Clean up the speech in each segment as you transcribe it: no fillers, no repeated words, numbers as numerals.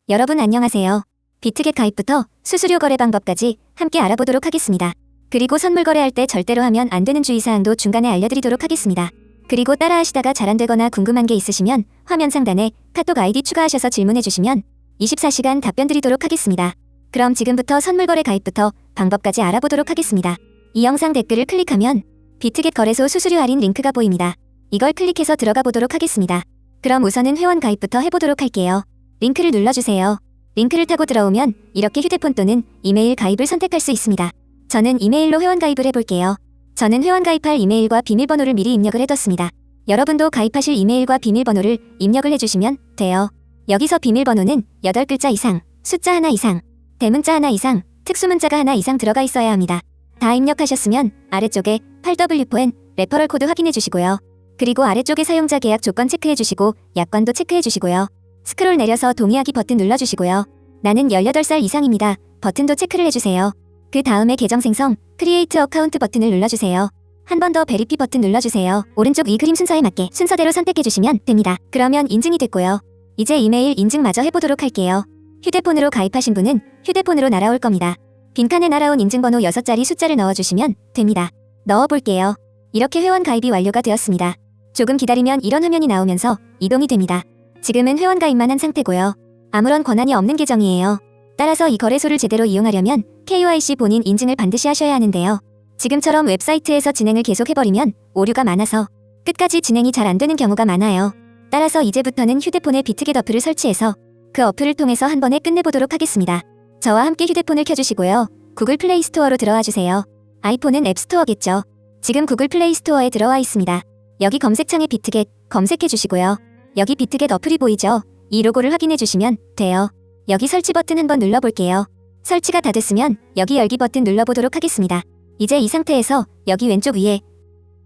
여러분 안녕하세요. 비트겟 가입부터 수수료 거래 방법까지 함께 알아보도록 하겠습니다. 그리고 선물 거래할 때 절대로 하면 안 되는 주의사항도 중간에 알려드리도록 하겠습니다. 그리고 따라하시다가 잘 안되거나 궁금한 게 있으시면 화면 상단에 카톡 아이디 추가하셔서 질문해주시면 24시간 답변 드리도록 하겠습니다. 그럼 지금부터 선물 거래 가입부터 방법까지 알아보도록 하겠습니다. 이 영상 댓글을 클릭하면 비트겟 거래소 수수료 할인 링크가 보입니다. 이걸 클릭해서 들어가 보도록 하겠습니다. 그럼 우선은 회원 가입부터 해보도록 할게요. 링크를 눌러주세요. 링크를 타고 들어오면 이렇게 휴대폰 또는 이메일 가입을 선택할 수 있습니다. 저는 이메일로 회원 가입을 해볼게요. 저는 회원 가입할 이메일과 비밀번호를 미리 입력을 해뒀습니다. 여러분도 가입하실 이메일과 비밀번호를 입력을 해주시면 돼요. 여기서 비밀번호는 8글자 이상, 숫자 하나 이상, 대문자 하나 이상, 특수문자가 하나 이상 들어가 있어야 합니다. 다 입력하셨으면 아래쪽에 8W4N 레퍼럴 코드 확인해 주시고요. 그리고 아래쪽에 사용자 계약 조건 체크해 주시고 약관도 체크해 주시고요. 스크롤 내려서 동의하기 버튼 눌러주시고요. 나는 18살 이상입니다. 버튼도 체크를 해주세요. 그 다음에 계정 생성, 크리에이트 어카운트 버튼을 눌러주세요. 한 번 더 베리피 버튼 눌러주세요. 오른쪽 이 그림 순서에 맞게 순서대로 선택해주시면 됩니다. 그러면 인증이 됐고요. 이제 이메일 인증마저 해보도록 할게요. 휴대폰으로 가입하신 분은 휴대폰으로 날아올 겁니다. 빈칸에 날아온 인증번호 6자리 숫자를 넣어주시면 됩니다. 넣어볼게요. 이렇게 회원 가입이 완료가 되었습니다. 조금 기다리면 이런 화면이 나오면서 이동이 됩니다. 지금은 회원 가입만 한 상태고요. 아무런 권한이 없는 계정이에요. 따라서 이 거래소를 제대로 이용하려면 KYC 본인 인증을 반드시 하셔야 하는데요. 지금처럼 웹사이트에서 진행을 계속 해버리면 오류가 많아서 끝까지 진행이 잘 안 되는 경우가 많아요. 따라서 이제부터는 휴대폰에 비트겟 어플을 설치해서 그 어플을 통해서 한 번에 끝내보도록 하겠습니다. 저와 함께 휴대폰을 켜주시고요. 구글 플레이 스토어로 들어와 주세요. 아이폰은 앱스토어겠죠. 지금 구글 플레이 스토어에 들어와 있습니다. 여기 검색창에 비트겟 검색해 주시고요. 여기 비트겟 어플이 보이죠? 이 로고를 확인해 주시면 돼요. 여기 설치 버튼 한번 눌러볼게요. 설치가 다 됐으면 여기 열기 버튼 눌러보도록 하겠습니다. 이제 이 상태에서 여기 왼쪽 위에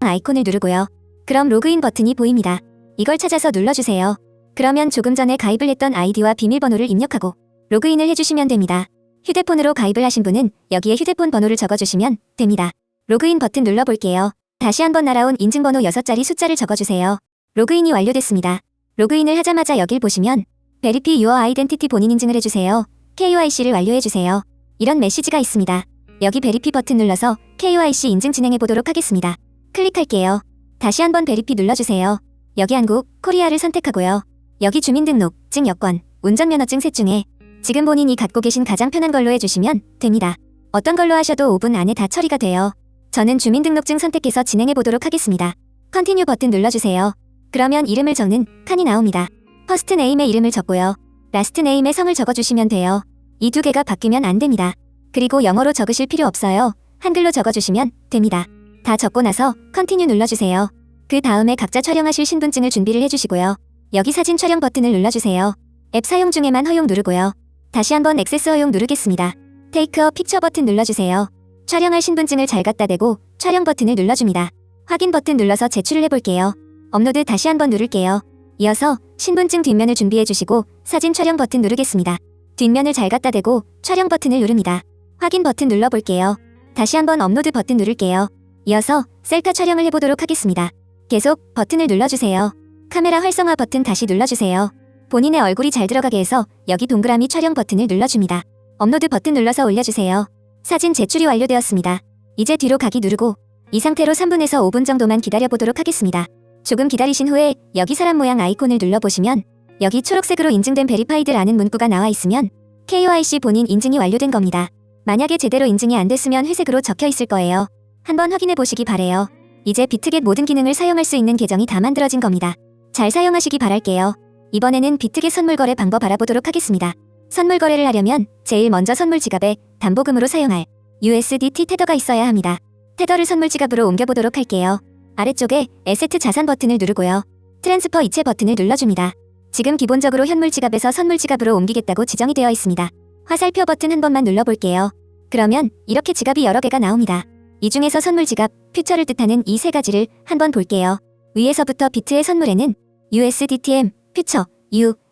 아이콘을 누르고요. 그럼 로그인 버튼이 보입니다. 이걸 찾아서 눌러주세요. 그러면 조금 전에 가입을 했던 아이디와 비밀번호를 입력하고 로그인을 해주시면 됩니다. 휴대폰으로 가입을 하신 분은 여기에 휴대폰 번호를 적어주시면 됩니다. 로그인 버튼 눌러볼게요. 다시 한번 날아온 인증번호 6자리 숫자를 적어주세요. 로그인이 완료됐습니다. 로그인을 하자마자 여길 보시면 Verify Your Identity 본인 인증을 해주세요. KYC를 완료해주세요. 이런 메시지가 있습니다. 여기 Verify 버튼 눌러서 KYC 인증 진행해보도록 하겠습니다. 클릭할게요. 다시 한번 Verify 눌러주세요. 여기 한국, 코리아를 선택하고요. 여기 주민등록증 여권, 운전면허증 셋 중에 지금 본인이 갖고 계신 가장 편한 걸로 해주시면 됩니다. 어떤 걸로 하셔도 5분 안에 다 처리가 돼요. 저는 주민등록증 선택해서 진행해보도록 하겠습니다. Continue 버튼 눌러주세요. 그러면 이름을 적는 칸이 나옵니다. 퍼스트 네임의 이름을 적고요. 라스트 네임의 성을 적어주시면 돼요. 이 두 개가 바뀌면 안 됩니다. 그리고 영어로 적으실 필요 없어요. 한글로 적어주시면 됩니다. 다 적고 나서 컨티뉴 눌러주세요. 그 다음에 각자 촬영하실 신분증을 준비를 해주시고요. 여기 사진 촬영 버튼을 눌러주세요. 앱 사용 중에만 허용 누르고요. 다시 한번 액세스 허용 누르겠습니다. 테이크 어 픽처 버튼 눌러주세요. 촬영할 신분증을 잘 갖다 대고 촬영 버튼을 눌러줍니다. 확인 버튼 눌러서 제출을 해볼게요. 업로드 다시 한번 누를게요. 이어서 신분증 뒷면을 준비해주시고 사진 촬영 버튼 누르겠습니다. 뒷면을 잘 갖다 대고 촬영 버튼을 누릅니다. 확인 버튼 눌러볼게요. 다시 한번 업로드 버튼 누를게요. 이어서 셀카 촬영을 해보도록 하겠습니다. 계속 버튼을 눌러주세요. 카메라 활성화 버튼 다시 눌러주세요. 본인의 얼굴이 잘 들어가게 해서 여기 동그라미 촬영 버튼을 눌러줍니다. 업로드 버튼 눌러서 올려주세요. 사진 제출이 완료되었습니다. 이제 뒤로 가기 누르고 이 상태로 3분에서 5분 정도만 기다려보도록 하겠습니다. 조금 기다리신 후에 여기 사람 모양 아이콘을 눌러보시면 여기 초록색으로 인증된 베리파이드라는 문구가 나와 있으면 KYC 본인 인증이 완료된 겁니다. 만약에 제대로 인증이 안 됐으면 회색으로 적혀 있을 거예요. 한번 확인해 보시기 바래요. 이제 비트겟 모든 기능을 사용할 수 있는 계정이 다 만들어진 겁니다. 잘 사용하시기 바랄게요. 이번에는 비트겟 선물 거래 방법 알아보도록 하겠습니다. 선물 거래를 하려면 제일 먼저 선물 지갑에 담보금으로 사용할 USDT 테더가 있어야 합니다. 테더를 선물 지갑으로 옮겨보도록 할게요. 아래쪽에 에세트 자산 버튼을 누르고요. 트랜스퍼 이체 버튼을 눌러줍니다. 지금 기본적으로 현물 지갑에서 선물 지갑으로 옮기겠다고 지정이 되어 있습니다. 화살표 버튼 한 번만 눌러볼게요. 그러면 이렇게 지갑이 여러 개가 나옵니다. 이 중에서 선물 지갑, 퓨처를 뜻하는 이 세 가지를 한번 볼게요. 위에서부터 비트의 선물에는 USDTM, 퓨처,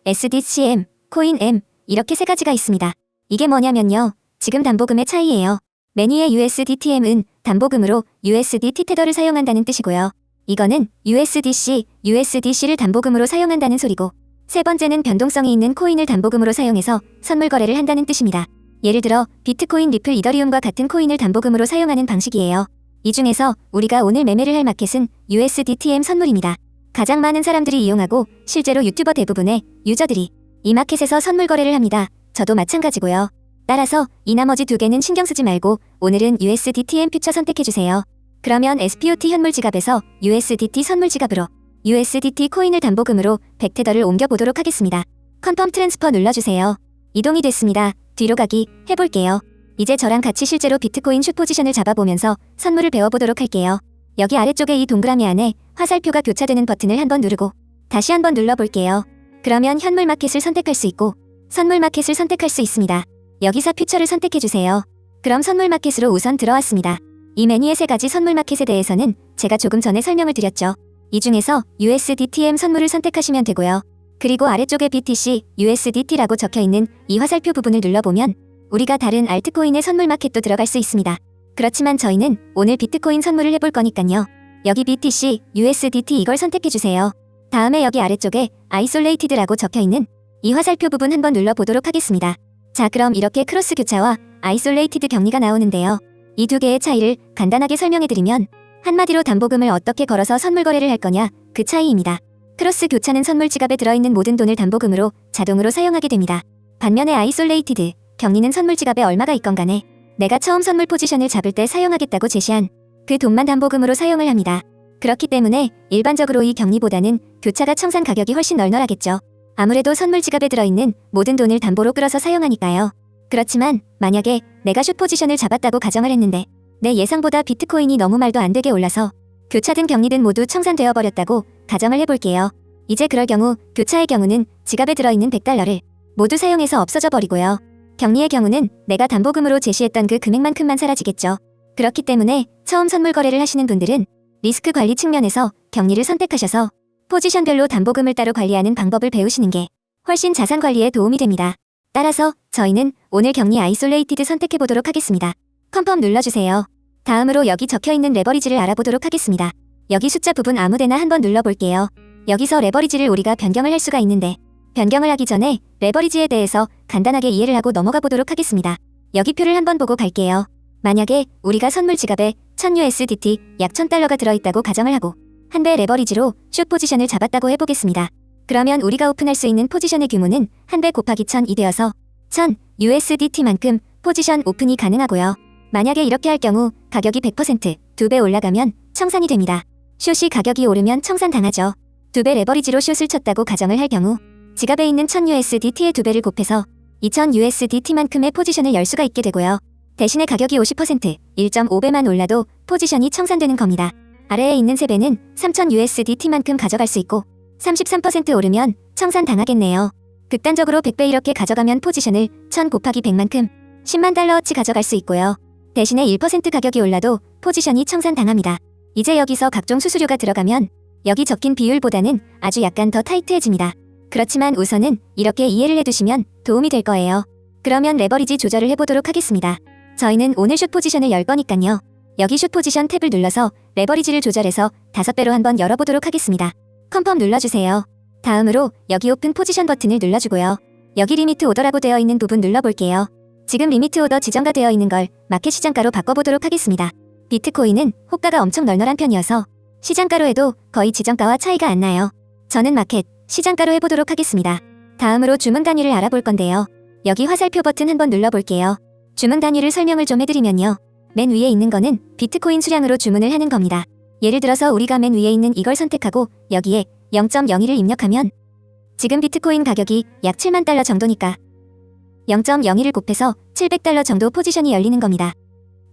USDCM, 코인 M 이렇게 세 가지가 있습니다. 이게 뭐냐면요. 지금 담보금의 차이예요. 맨 위의 USDTM은 담보금으로 USDT 테더를 사용한다는 뜻이고요. 이거는 USDC, USDC를 담보금으로 사용한다는 소리고 세 번째는 변동성이 있는 코인을 담보금으로 사용해서 선물 거래를 한다는 뜻입니다. 예를 들어 비트코인, 리플, 이더리움과 같은 코인을 담보금으로 사용하는 방식이에요. 이 중에서 우리가 오늘 매매를 할 마켓은 USDTM 선물입니다. 가장 많은 사람들이 이용하고 실제로 유튜버 대부분의 유저들이 이 마켓에서 선물 거래를 합니다. 저도 마찬가지고요. 따라서 이 나머지 두 개는 신경 쓰지 말고 오늘은 USDTM 퓨처 선택해주세요. 그러면 SPOT 현물 지갑에서 USDT 선물 지갑으로 USDT 코인을 담보금으로 100테더를 옮겨보도록 하겠습니다. 컨펌 트랜스퍼 눌러주세요. 이동이 됐습니다. 뒤로 가기 해볼게요. 이제 저랑 같이 실제로 비트코인 숏 포지션을 잡아보면서 선물을 배워보도록 할게요. 여기 아래쪽에 이 동그라미 안에 화살표가 교차되는 버튼을 한번 누르고 다시 한번 눌러볼게요. 그러면 현물 마켓을 선택할 수 있고 선물 마켓을 선택할 수 있습니다. 여기서 퓨처를 선택해주세요. 그럼 선물 마켓으로 우선 들어왔습니다. 이 메뉴의 세 가지 선물 마켓에 대해서는 제가 조금 전에 설명을 드렸죠. 이 중에서 USDTM 선물을 선택하시면 되고요. 그리고 아래쪽에 BTC, USDT라고 적혀있는 이 화살표 부분을 눌러보면 우리가 다른 알트코인의 선물 마켓도 들어갈 수 있습니다. 그렇지만 저희는 오늘 비트코인 선물을 해볼 거니깐요. 여기 BTC, USDT 이걸 선택해주세요. 다음에 여기 아래쪽에 Isolated라고 적혀있는 이 화살표 부분 한번 눌러보도록 하겠습니다. 자, 그럼 이렇게 크로스 교차와 Isolated 격리가 나오는데요. 이 두 개의 차이를 간단하게 설명해드리면 한마디로 담보금을 어떻게 걸어서 선물 거래를 할 거냐, 그 차이입니다. 크로스 교차는 선물 지갑에 들어있는 모든 돈을 담보금으로 자동으로 사용하게 됩니다. 반면에 Isolated, 격리는 선물 지갑에 얼마가 있건 간에 내가 처음 선물 포지션을 잡을 때 사용하겠다고 제시한 그 돈만 담보금으로 사용을 합니다. 그렇기 때문에 일반적으로 이 격리보다는 교차가 청산 가격이 훨씬 널널하겠죠. 아무래도 선물 지갑에 들어있는 모든 돈을 담보로 끌어서 사용하니까요. 그렇지만 만약에 내가 숏 포지션을 잡았다고 가정을 했는데 내 예상보다 비트코인이 너무 말도 안 되게 올라서 교차든 격리든 모두 청산되어 버렸다고 가정을 해볼게요. 이제 그럴 경우 교차의 경우는 지갑에 들어있는 100달러를 모두 사용해서 없어져 버리고요. 격리의 경우는 내가 담보금으로 제시했던 그 금액만큼만 사라지겠죠. 그렇기 때문에 처음 선물 거래를 하시는 분들은 리스크 관리 측면에서 격리를 선택하셔서 포지션별로 담보금을 따로 관리하는 방법을 배우시는 게 훨씬 자산 관리에 도움이 됩니다. 따라서 저희는 오늘 격리 아이솔레이티드 선택해보도록 하겠습니다. 컨펌 눌러주세요. 다음으로 여기 적혀있는 레버리지를 알아보도록 하겠습니다. 여기 숫자 부분 아무데나 한번 눌러볼게요. 여기서 레버리지를 우리가 변경을 할 수가 있는데 변경을 하기 전에 레버리지에 대해서 간단하게 이해를 하고 넘어가 보도록 하겠습니다. 여기 표를 한번 보고 갈게요. 만약에 우리가 선물 지갑에 1000USDT 약 1000달러가 들어있다고 가정을 하고 한 배 레버리지로 숏 포지션을 잡았다고 해보겠습니다. 그러면 우리가 오픈할 수 있는 포지션의 규모는 한 배 곱하기 1000이 되어서 1000USDT만큼 포지션 오픈이 가능하고요. 만약에 이렇게 할 경우 가격이 100% 2배 올라가면 청산이 됩니다. 숏이 가격이 오르면 청산당하죠. 2배 레버리지로 숏을 쳤다고 가정을 할 경우 지갑에 있는 1000USDT의 2배를 곱해서 2000USDT만큼의 포지션을 열 수가 있게 되고요. 대신에 가격이 50% 1.5배만 올라도 포지션이 청산되는 겁니다. 아래에 있는 3배는 3000USDT만큼 가져갈 수 있고 33% 오르면 청산당하겠네요. 극단적으로 100배 이렇게 가져가면 포지션을 1000 곱하기 100만큼 10만 달러어치 가져갈 수 있고요. 대신에 1% 가격이 올라도 포지션이 청산당합니다. 이제 여기서 각종 수수료가 들어가면 여기 적힌 비율보다는 아주 약간 더 타이트해집니다. 그렇지만 우선은 이렇게 이해를 해두시면 도움이 될 거예요. 그러면 레버리지 조절을 해보도록 하겠습니다. 저희는 오늘 숏 포지션을 열 거니깐요. 여기 숏 포지션 탭을 눌러서 레버리지를 조절해서 5배로 한번 열어보도록 하겠습니다. 컨펌 눌러주세요. 다음으로 여기 오픈 포지션 버튼을 눌러주고요. 여기 리미트 오더라고 되어 있는 부분 눌러볼게요. 지금 리미트 오더 지정가 되어 있는 걸 마켓 시장가로 바꿔보도록 하겠습니다. 비트코인은 호가가 엄청 널널한 편이어서 시장가로 해도 거의 지정가와 차이가 안 나요. 저는 마켓 시장가로 해보도록 하겠습니다. 다음으로 주문 단위를 알아볼 건데요. 여기 화살표 버튼 한번 눌러볼게요. 주문 단위를 설명을 좀 해드리면요. 맨 위에 있는 거는 비트코인 수량으로 주문을 하는 겁니다. 예를 들어서 우리가 맨 위에 있는 이걸 선택하고 여기에 0.01을 입력하면 지금 비트코인 가격이 약 7만 달러 정도니까 0.01을 곱해서 700달러 정도 포지션이 열리는 겁니다.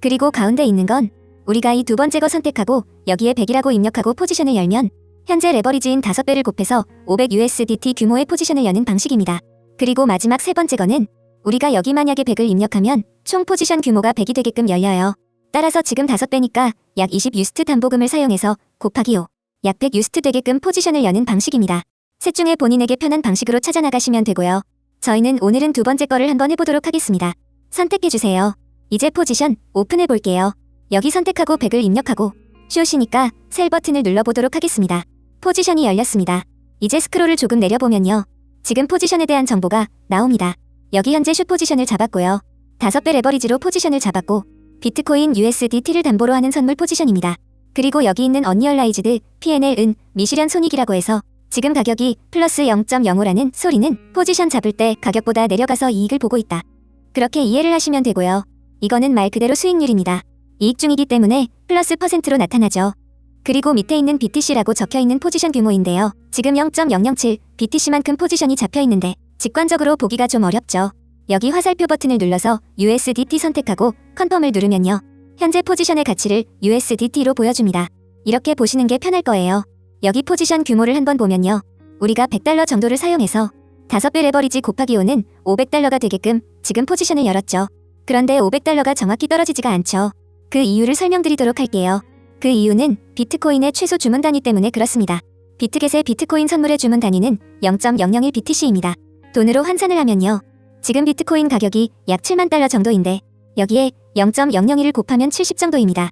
그리고 가운데 있는 건 우리가 이 두 번째 거 선택하고 여기에 100이라고 입력하고 포지션을 열면 현재 레버리지인 5배를 곱해서 500USDT 규모의 포지션을 여는 방식입니다. 그리고 마지막 세 번째 거는 우리가 여기 만약에 100을 입력하면 총 포지션 규모가 100이 되게끔 열려요. 따라서 지금 5배니까 약 20유스트 담보금을 사용해서 곱하기 5, 약 100유스트 되게끔 포지션을 여는 방식입니다. 셋 중에 본인에게 편한 방식으로 찾아나가시면 되고요. 저희는 오늘은 두 번째 거를 한번 해보도록 하겠습니다. 선택해주세요. 이제 포지션 오픈해볼게요. 여기 선택하고 100을 입력하고 숏이니까 셀 버튼을 눌러보도록 하겠습니다. 포지션이 열렸습니다. 이제 스크롤을 조금 내려보면요. 지금 포지션에 대한 정보가 나옵니다. 여기 현재 숏 포지션을 잡았고요. 5배 레버리지로 포지션을 잡았고 비트코인 USDT를 담보로 하는 선물 포지션입니다. 그리고 여기 있는 언리얼라이즈드 PNL은 미실현 손익이라고 해서 지금 가격이 플러스 0.05라는 소리는 포지션 잡을 때 가격보다 내려가서 이익을 보고 있다. 그렇게 이해를 하시면 되고요. 이거는 말 그대로 수익률입니다. 이익 중이기 때문에 플러스 %로 나타나죠. 그리고 밑에 있는 BTC라고 적혀있는 포지션 규모인데요. 지금 0.007 BTC만큼 포지션이 잡혀있는데 직관적으로 보기가 좀 어렵죠. 여기 화살표 버튼을 눌러서 USDT 선택하고 컨펌을 누르면요. 현재 포지션의 가치를 USDT로 보여줍니다. 이렇게 보시는 게 편할 거예요. 여기 포지션 규모를 한번 보면요. 우리가 100달러 정도를 사용해서 5배 레버리지 곱하기 5는 500달러가 되게끔 지금 포지션을 열었죠. 그런데 500달러가 정확히 떨어지지가 않죠. 그 이유를 설명드리도록 할게요. 그 이유는 비트코인의 최소 주문 단위 때문에 그렇습니다. 비트겟의 비트코인 선물의 주문 단위는 0.001 BTC입니다. 돈으로 환산을 하면요. 지금 비트코인 가격이 약 7만 달러 정도인데 여기에 0.001을 곱하면 70 정도입니다.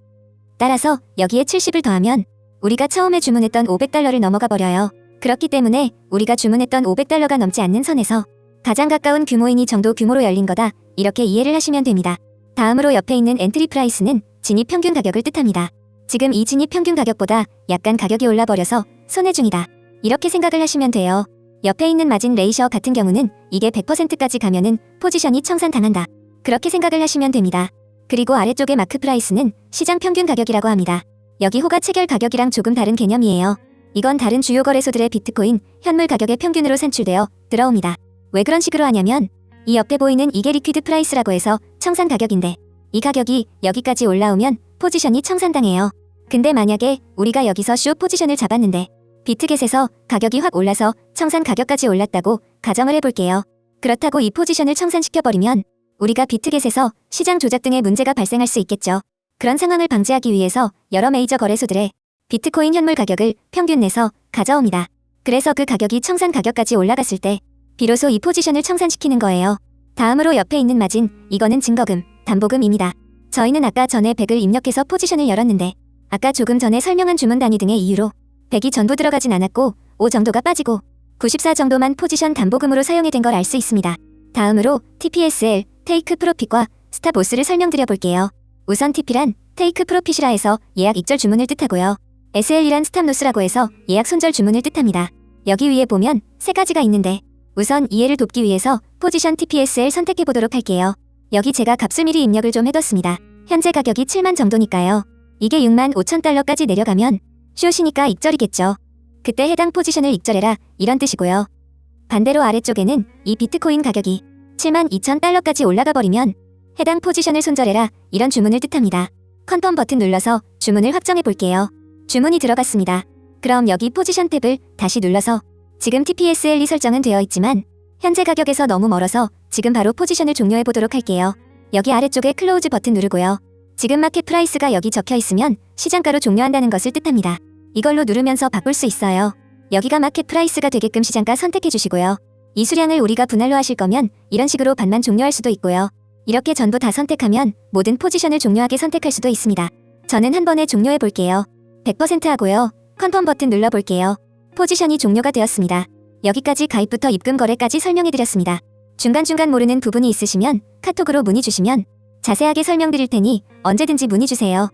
따라서 여기에 70을 더하면 우리가 처음에 주문했던 500달러를 넘어가 버려요. 그렇기 때문에 우리가 주문했던 500달러가 넘지 않는 선에서 가장 가까운 규모인 이 정도 규모로 열린 거다. 이렇게 이해를 하시면 됩니다. 다음으로 옆에 있는 엔트리 프라이스는 진입 평균 가격을 뜻합니다. 지금 이 진입 평균 가격보다 약간 가격이 올라버려서 손해 중이다. 이렇게 생각을 하시면 돼요. 옆에 있는 마진 레이셔 같은 경우는 이게 100%까지 가면은 포지션이 청산당한다. 그렇게 생각을 하시면 됩니다. 그리고 아래쪽의 마크 프라이스는 시장 평균 가격이라고 합니다. 여기 호가 체결 가격이랑 조금 다른 개념이에요. 이건 다른 주요 거래소들의 비트코인 현물 가격의 평균으로 산출되어 들어옵니다. 왜 그런 식으로 하냐면 이 옆에 보이는 이게 리퀴드 프라이스라고 해서 청산 가격인데 이 가격이 여기까지 올라오면 포지션이 청산당해요. 근데 만약에 우리가 여기서 숏 포지션을 잡았는데 비트겟에서 가격이 확 올라서 청산 가격까지 올랐다고 가정을 해볼게요. 그렇다고 이 포지션을 청산시켜버리면 우리가 비트겟에서 시장 조작 등의 문제가 발생할 수 있겠죠. 그런 상황을 방지하기 위해서 여러 메이저 거래소들의 비트코인 현물 가격을 평균 내서 가져옵니다. 그래서 그 가격이 청산 가격까지 올라갔을 때 비로소 이 포지션을 청산시키는 거예요. 다음으로 옆에 있는 마진, 이거는 증거금, 담보금입니다. 저희는 아까 전에 100을 입력해서 포지션을 열었는데 아까 조금 전에 설명한 주문 단위 등의 이유로 100이 전부 들어가진 않았고 5 정도가 빠지고 94 정도만 포지션 담보금으로 사용이 된 걸 알 수 있습니다. 다음으로 TPSL, 테이크 프로핏과 스탑 로스를 설명드려 볼게요. 우선 TP란 테이크 프로핏이라 해서 예약 익절 주문을 뜻하고요. SL이란 스탑 로스라고 해서 예약 손절 주문을 뜻합니다. 여기 위에 보면 세 가지가 있는데 우선 이해를 돕기 위해서 포지션 TPSL 선택해 보도록 할게요. 여기 제가 값을 미리 입력을 좀 해뒀습니다. 현재 가격이 7만 정도니까요. 이게 6만 5천 달러까지 내려가면 숏이니까 익절이겠죠. 그때 해당 포지션을 익절해라 이런 뜻이고요. 반대로 아래쪽에는 이 비트코인 가격이 7만 2천 달러까지 올라가 버리면 해당 포지션을 손절해라 이런 주문을 뜻합니다. 컨펌 버튼 눌러서 주문을 확정해 볼게요. 주문이 들어갔습니다. 그럼 여기 포지션 탭을 다시 눌러서 지금 TPSL이 설정은 되어 있지만 현재 가격에서 너무 멀어서 지금 바로 포지션을 종료해 보도록 할게요. 여기 아래쪽에 클로우즈 버튼 누르고요. 지금 마켓 프라이스가 여기 적혀 있으면 시장가로 종료한다는 것을 뜻합니다. 이걸로 누르면서 바꿀 수 있어요. 여기가 마켓 프라이스가 되게끔 시장가 선택해 주시고요. 이 수량을 우리가 분할로 하실 거면 이런 식으로 반만 종료할 수도 있고요. 이렇게 전부 다 선택하면 모든 포지션을 종료하게 선택할 수도 있습니다. 저는 한 번에 종료해 볼게요. 100% 하고요. 컨펌 버튼 눌러 볼게요. 포지션이 종료가 되었습니다. 여기까지 가입부터 입금 거래까지 설명해 드렸습니다. 중간중간 모르는 부분이 있으시면 카톡으로 문의 주시면 자세하게 설명드릴 테니 언제든지 문의 주세요.